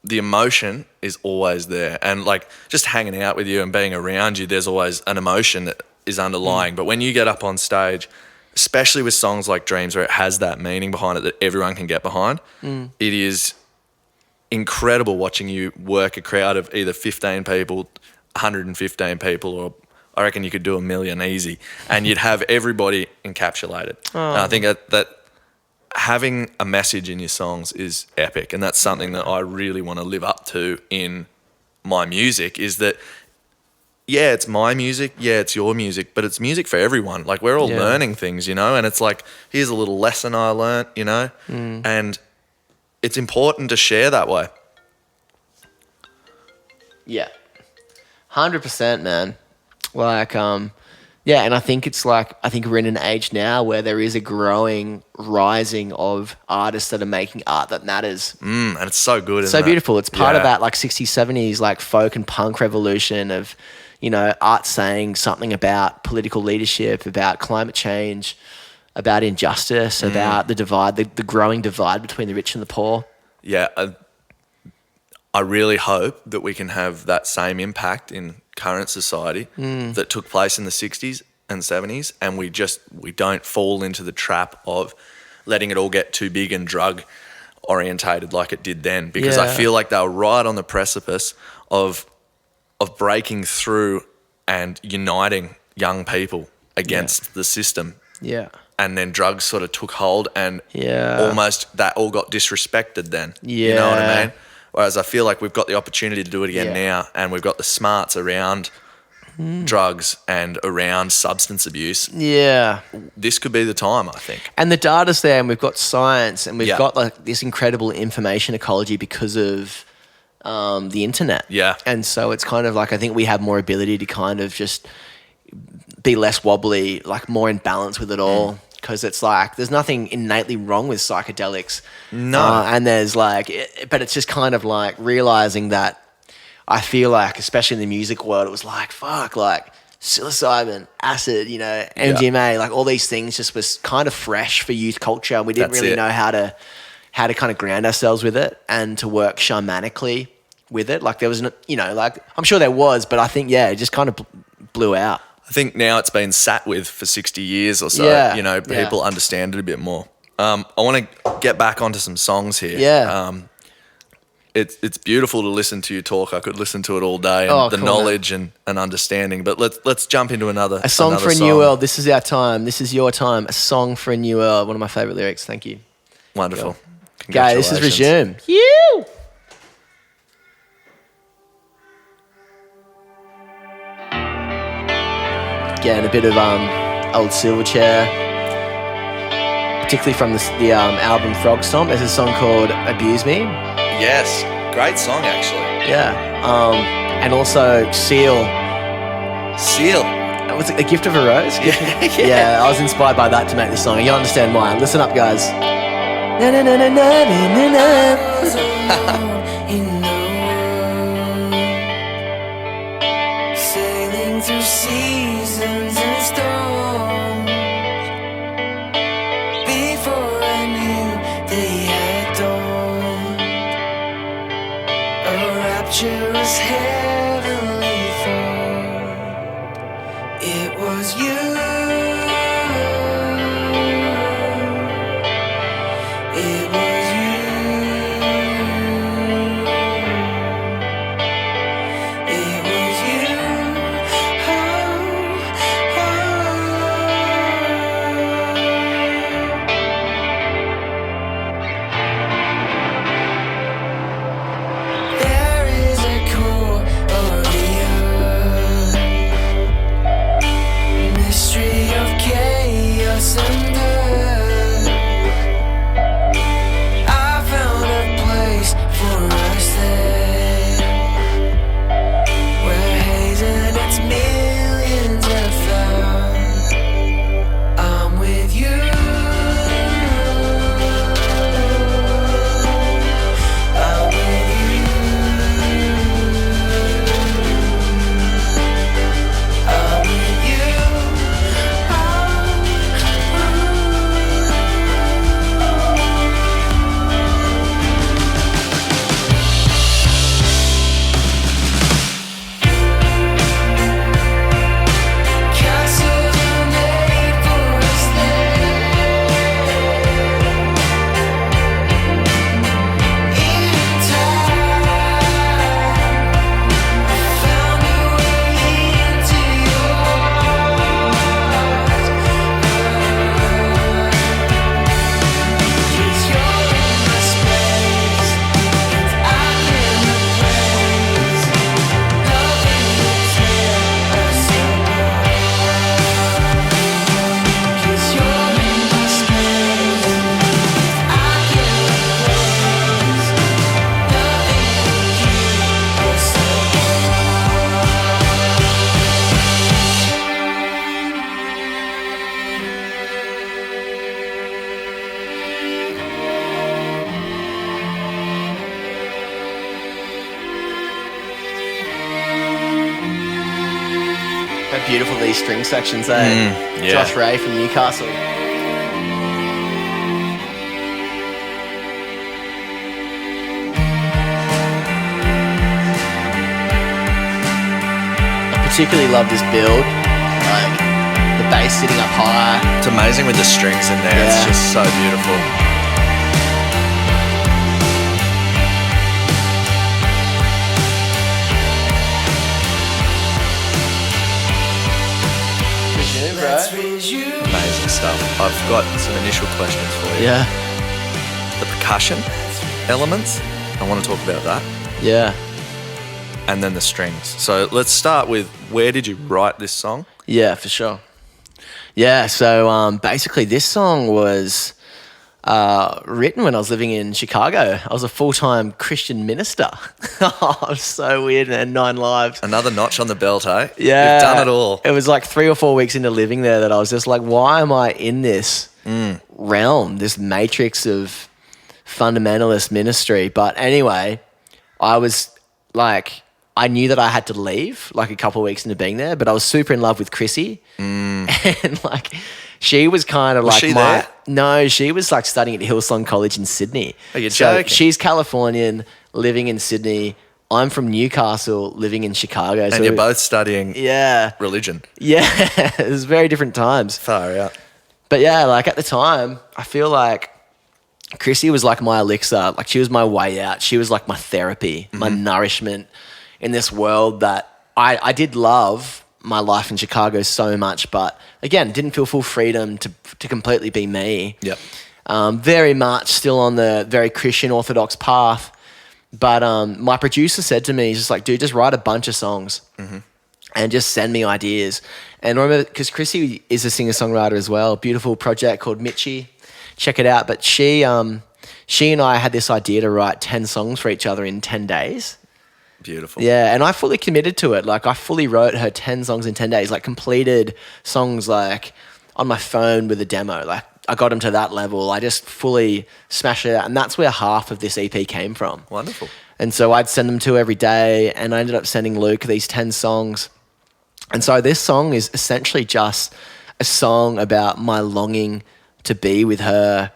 the emotion is always there, and like just hanging out with you and being around you, there's always an emotion that is underlying. But when you get up on stage, especially with songs like Dreams, where it has that meaning behind it that everyone can get behind, it is incredible watching you work a crowd of either 15 people, 115 people, or I reckon you could do 1 million easy, and you'd have everybody encapsulated. And I think that having a message in your songs is epic, and that's something that I really want to live up to in my music, is that, yeah, it's my music, yeah, it's your music, but it's music for everyone. Like, we're all learning things, you know, and it's like, here's a little lesson I learnt, you know, and it's important to share that way. Yeah. 100%, man. Like, yeah, and I think it's like, I think we're in an age now where there is a growing rising of artists that are making art that matters. And it's so good. So beautiful. It's part of that like 60s, 70s, like folk and punk revolution of, you know, art saying something about political leadership, about climate change, about injustice, about the divide, the growing divide between the rich and the poor. Yeah, I really hope that we can have that same impact in current society that took place in the 60s and 70s, and we don't fall into the trap of letting it all get too big and drug orientated like it did then, because I feel like they were right on the precipice of breaking through and uniting young people against the system. Yeah. And then drugs sort of took hold, and almost that all got disrespected then. Yeah. You know what I mean? Whereas I feel like we've got the opportunity to do it again now, and we've got the smarts around drugs and around substance abuse. Yeah. This could be the time, I think. And the data's there, and we've got science, and we've got like this incredible information ecology because of the internet. Yeah. And so it's kind of like, I think we have more ability to kind of just be less wobbly, like more in balance with it all. Because it's like, there's nothing innately wrong with psychedelics. No. And there's like, but it's just kind of like realizing that I feel like, especially in the music world, it was like, fuck, like psilocybin, acid, you know, MDMA, like all these things just was kind of fresh for youth culture. And we didn't really know how to kind of ground ourselves with it and to work shamanically with it. Like there was, you know, like I'm sure there was, but I think, it just kind of blew out. I think now it's been sat with for 60 years or so. You know, people understand it a bit more. I want to get back onto some songs here. Yeah. It's beautiful to listen to you talk. I could listen to it all day, and the knowledge and understanding. But let's jump into a song for a new world. This is our time. This is your time. A song for a new world. One of my favorite lyrics. Thank you. Wonderful. Okay, this is Resume. You. Again, a bit of old Silverchair, particularly from the album Frog Stomp. There's a song called Abuse Me. Yes, great song actually. Yeah, and also Seal. Was it A Gift of a Rose? Yeah, I was inspired by that to make this song. And you'll understand why. Listen up, guys. Na, na, na, na, na, na, na. Sailing through seasons and storms. Before I knew they had dawned, a rapturous heavenly thought. It was you. Beautiful these string sections, Josh Ray from Newcastle. I particularly love this build, like the bass sitting up high. It's amazing with the strings in there. It's just so beautiful. Amazing stuff. I've got some initial questions for you. Yeah. The percussion elements, I want to talk about that. Yeah. And then the strings. So let's start with, where did you write this song? Yeah, for sure. Yeah, so basically this song was written when I was living in Chicago. I was a full-time Christian minister. Oh, it was so weird, man. 9 lives. Another notch on the belt, eh? Yeah. You've done it all. It was like 3 or 4 weeks into living there that I was just like, why am I in this realm, this matrix of fundamentalist ministry? But anyway, I was like I knew that I had to leave like a couple of weeks into being there, but I was super in love with Chrissy. And like she was kind of Was like she my there? no, she was like studying at Hillsong College in Sydney. Oh, you're so joking. she's Californian, living in Sydney. I'm from Newcastle, living in Chicago. And you're both studying yeah, religion. yeah. It was very different times. Far out. But yeah, like at the time, I feel like Chrissy was like my elixir. Like she was my way out. She was like my therapy, my nourishment in this world that I did love my life in Chicago so much, but again, didn't feel full freedom to completely be me. Yep. Very much still on the very Christian Orthodox path. But my producer said to me, he's just like, dude, just write a bunch of songs and just send me ideas. And I remember, because Chrissy is a singer-songwriter as well, beautiful project called Mitchie. Check it out. But she and I had this idea to write 10 songs for each other in 10 days. Beautiful. Yeah, and I fully committed to it. Like I fully wrote her 10 songs in 10 days, like completed songs like on my phone with a demo. Like I got them to that level. I just fully smashed it out. And that's where half of this EP came from. Wonderful. And so I'd send them to her every day, and I ended up sending Luke these 10 songs. And so this song is essentially just a song about my longing to be with her.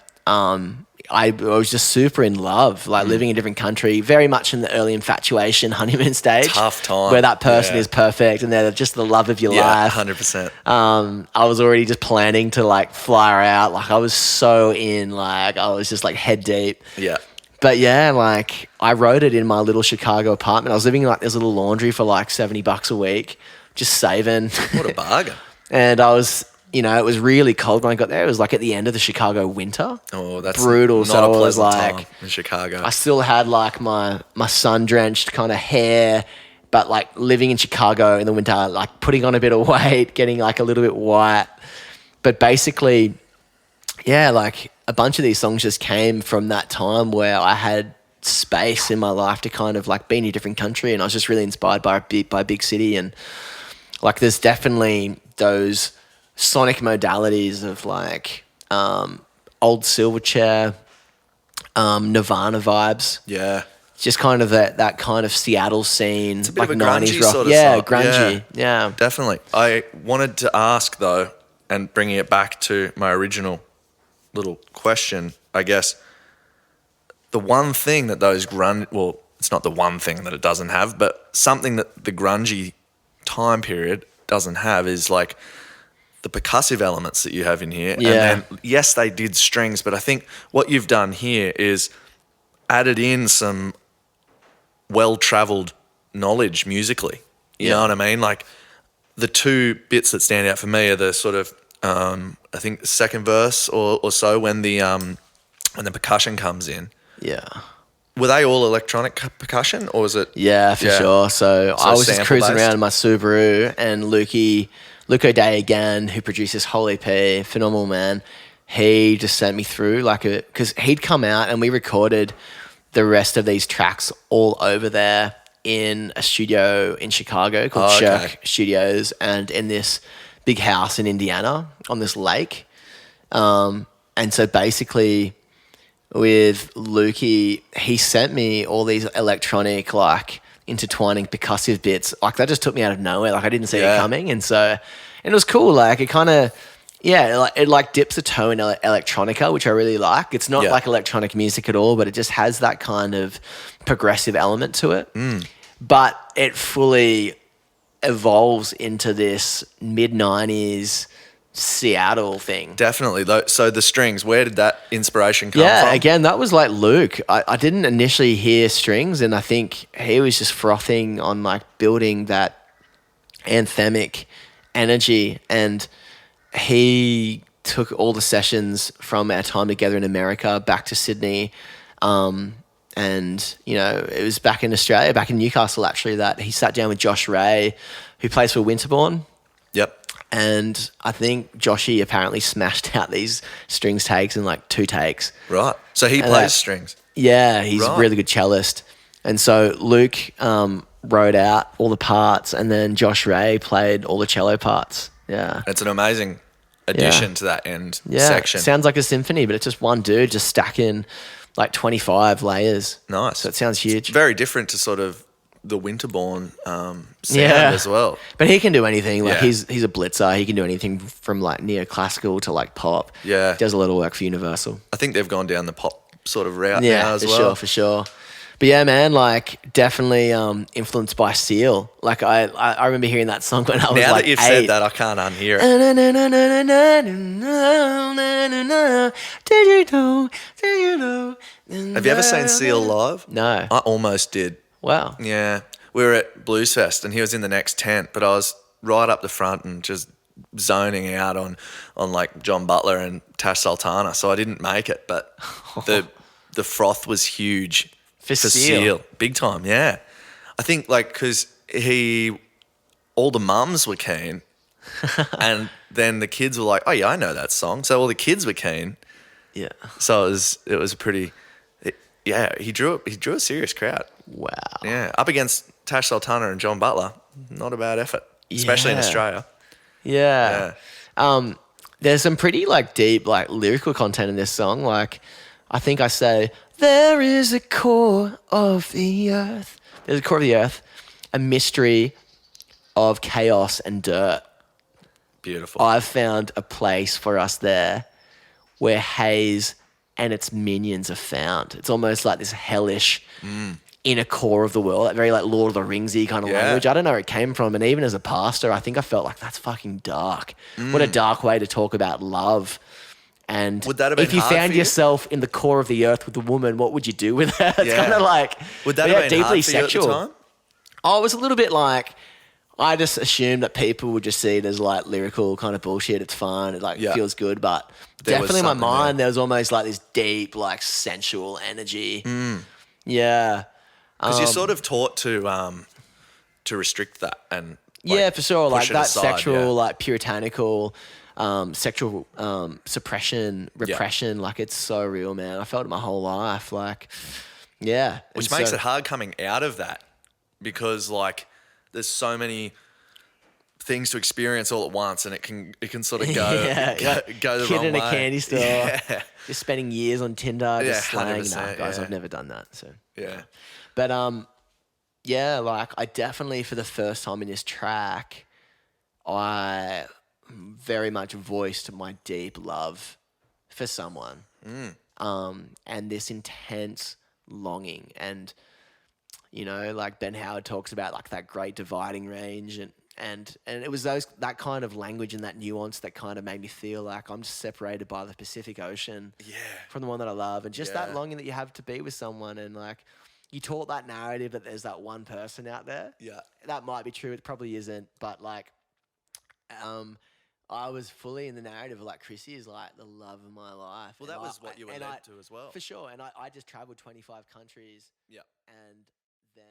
I was just super in love, like living in a different country, very much in the early infatuation honeymoon stage. Tough time. Where that person Yeah. is perfect and they're just the love of your Yeah, life. 100%. I was already just planning to like fly her out. Like I was so in, like I was just like head deep. Yeah. But yeah, like I wrote it in my little Chicago apartment. I was living in like this little laundry for like $70 a week, just saving. What a bargain. And I was, you know, it was really cold when I got there. It was like at the end of the Chicago winter. Oh, that's brutal. Not So a I was pleasant like, time in Chicago. I still had like my sun-drenched kind of hair, but like living in Chicago in the winter, like putting on a bit of weight, getting like a little bit white. But basically, yeah, like a bunch of these songs just came from that time where I had space in my life to kind of like be in a different country, and I was just really inspired by a big city. And like there's definitely those sonic modalities of like old Silverchair, Nirvana vibes. Yeah. Just kind of that kind of Seattle scene, It's a bit like of a grungy 90s rock. sort of yeah, song. grungy. Yeah. Definitely. I wanted to ask though, and bringing it back to my original little question, I guess, the one thing that those well, it's not the one thing that it doesn't have, but something that the grungy time period doesn't have is like the percussive elements that you have in here. Yeah. And then, yes, they did strings, but I think what you've done here is added in some well-traveled knowledge musically. You know what I mean? Like the two bits that stand out for me are the sort of, I think the second verse or so when the percussion comes in. Yeah. Were they all electronic percussion or was it? Yeah, for sure. So I was just cruising sample-based? around in my Subaru, and Luke O'Day again, who produced this whole EP, phenomenal man, he just sent me through because he'd come out and we recorded the rest of these tracks all over there in a studio in Chicago called Shirk Studios, and in this big house in Indiana on this lake. And so basically with Lukey, he sent me all these electronic, like intertwining percussive bits. Like that just took me out of nowhere. Like I didn't see it coming. And it was cool. Like it kind of, it dips a toe in electronica, which I really like. It's not like electronic music at all, but it just has that kind of progressive element to it. But it fully evolves into this mid-90s Seattle thing. Definitely. So the strings, where did that inspiration come from? Yeah, again, that was like Luke. I didn't initially hear strings, and I think he was just frothing on like building that anthemic energy, and he took all the sessions from our time together in America back to Sydney. And, it was back in Australia, back in Newcastle actually, that he sat down with Josh Ray, who plays for Winterbourne. Yep. And I think Joshy apparently smashed out these strings takes in like 2 takes. Right. So he plays strings. Yeah, he's a really good cellist. And so Luke wrote out all the parts, and then Josh Ray played all the cello parts. Yeah. It's an amazing addition to that end section. Sounds like a symphony, but it's just one dude just stacking like 25 layers. Nice. So it sounds huge. Very different to sort of the Winterborn sound Yeah. as well. But he can do anything. Like Yeah. he's a blitzer. He can do anything from like neoclassical to like pop. Yeah. He does a lot of work for Universal. I think they've gone down the pop sort of route Yeah, now as for well. sure, for sure. But yeah, man, like definitely influenced by Seal. Like I remember hearing that song when I was Now like that you've 8. said that, I can't unhear it. Did you know? Have you ever seen Seal live? No. I almost did. Wow. Yeah. We were at Blues Fest and he was in the next tent, but I was right up the front and just zoning out on like John Butler and Tash Sultana. So I didn't make it, but the froth was huge For Seal. Big time, yeah. I think like because all the mums were keen and then the kids were like, oh yeah, I know that song. So all the kids were keen. Yeah. So it was pretty, he drew a serious crowd. Wow. Yeah, up against Tash Sultana and John Butler, not a bad effort, especially in Yeah. Australia. Yeah. There's some pretty like deep like lyrical content in this song. Like I think I say there is a core of the earth. There's a core of the earth, a mystery of chaos and dirt. Beautiful. I've found a place for us there where Haze and its minions are found. It's almost like this hellish inner core of the world, that very like Lord of the Ringsy kind of Yeah. language. I don't know where it came from. And even as a pastor, I think I felt like that's fucking dark. What a dark way to talk about love. And Would that have if been you hard found for you? yourself in the core of the earth with a woman, what would you do with her? It's Yeah. kind of like Would that yeah, have been deeply hard for you sexual. at the time? Oh, it was a little bit like I just assumed that people would just see it as like lyrical kind of bullshit. It's fun. It like Yeah. feels good, but There was definitely in my something mind there was almost like this deep, like sensual energy. Mm. Yeah. Because you're sort of taught to restrict that and like, Yeah, for sure. Like push it that aside, sexual, yeah. like puritanical, sexual suppression, repression. Like it's so real, man. I felt it my whole life. Like, yeah. Which And makes so- it hard coming out of that because like there's so many things to experience all at once and it can sort of go yeah. go the Kid wrong in a way. candy store, Yeah. just spending years on Tinder, Yeah, just slaying. 100%, No, guys, yeah. I've never done that. So, Yeah. but yeah, like I definitely for the first time in this track, I very much voiced my deep love for someone, and this intense longing. And you know, like Ben Howard talks about like that great dividing range, and it was that kind of language and that nuance that kind of made me feel like I'm just separated by the Pacific Ocean from the one that I love, and just that Yeah. longing that you have to be with someone. And like you taught that narrative that there's that one person out there. Yeah. That might be true. It probably isn't, but like, I was fully in the narrative of like Chrissy is like the love of my life. Well, that was what you were led to as well. For sure. And I just traveled 25 countries. Yeah. And then